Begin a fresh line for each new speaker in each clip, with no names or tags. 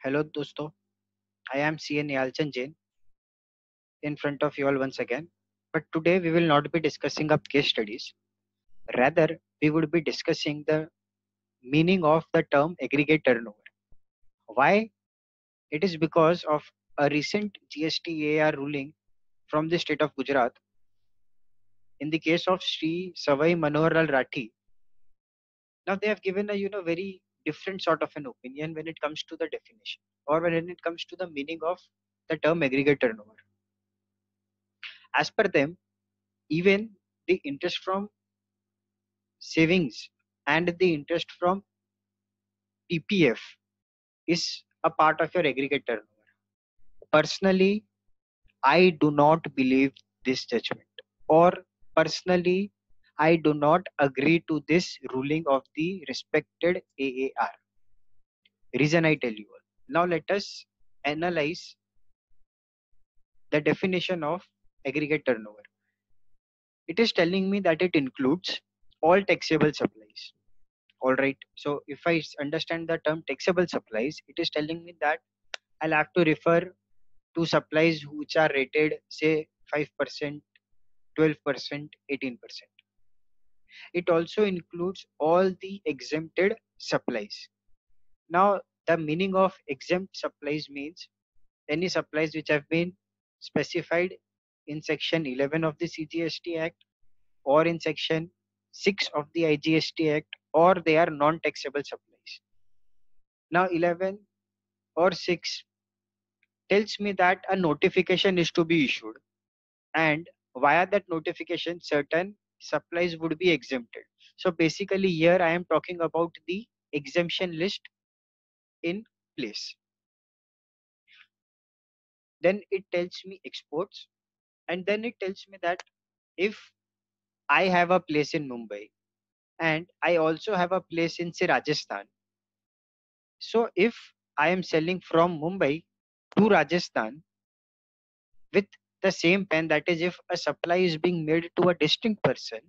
Hello दोस्तों, I am CA Niyalchan Jain in front of you all once again. But today we will not be discussing up case studies. Rather, we would be discussing the meaning of the term aggregate turnover. Why? It is because of a recent GST AR ruling from the state of Gujarat. In the case of Sri Savai Manohar Lal Rathi, now they have given a very different sort of an opinion when it comes to the definition or when it comes to the meaning of the term aggregate turnover. As per them, even the interest from savings and the interest from PPF is a part of your aggregate turnover. Personally, I do not believe this judgment, or personally, I do not agree to this ruling of the respected AAR. Reason I tell you all. Now let us analyze the definition of aggregate turnover. It is telling me that it includes all taxable supplies. All right. So if I understand the term taxable supplies, it is telling me that I'll have to refer to supplies which are rated, say, 5%, 12%, 18%. It also includes all the exempted supplies. Now, the meaning of exempt supplies means any supplies which have been specified in section 11 of the CGST Act or in section 6 of the IGST Act, or they are non-taxable supplies. Now 11 or 6 tells me that a notification is to be issued, and via that notification certain supplies would be exempted. So basically here I am talking about the exemption list in place. Then it tells me exports, and then it tells me that if I have a place in Mumbai and I also have a place in, say, Rajasthan, so if I am selling from Mumbai to Rajasthan with the same pen, that is if a supply is being made to a distinct person,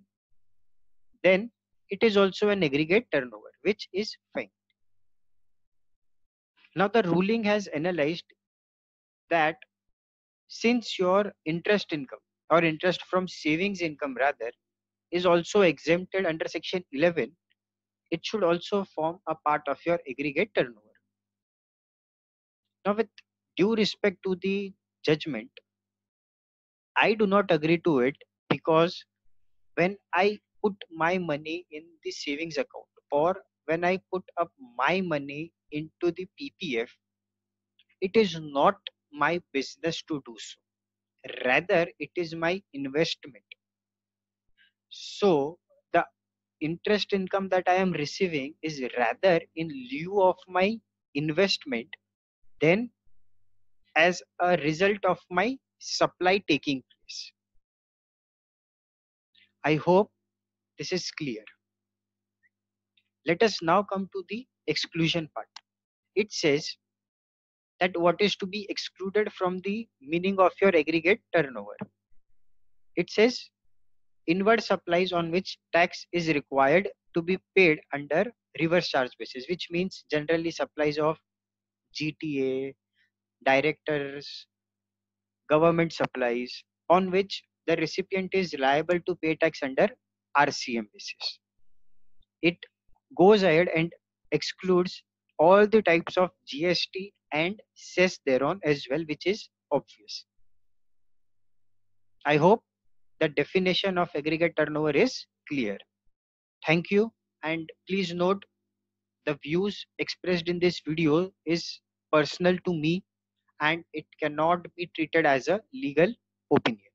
then it is also an aggregate turnover, which is fine. Now the ruling has analyzed that since your interest income or interest from savings income rather is also exempted under section 11, it should also form a part of your aggregate turnover. Now with due respect to the judgment, I do not agree to it, because when I put my money in the savings account or when I put up my money into the PPF, it is not my business to do so. Rather, it is my investment. So, the interest income that I am receiving is rather in lieu of my investment than as a result of my supply taking place. I hope this is clear. Let us now come to the exclusion part. It says that what is to be excluded from the meaning of your aggregate turnover. It says inward supplies on which tax is required to be paid under reverse charge basis, which means generally supplies of GTA, directors, government supplies on which the recipient is liable to pay tax under RCM basis. It goes ahead and excludes all the types of GST and cess thereon as well, which is obvious. I hope the definition of aggregate turnover is clear. Thank you, and please note the views expressed in this video is personal to me and it cannot be treated as a legal opinion.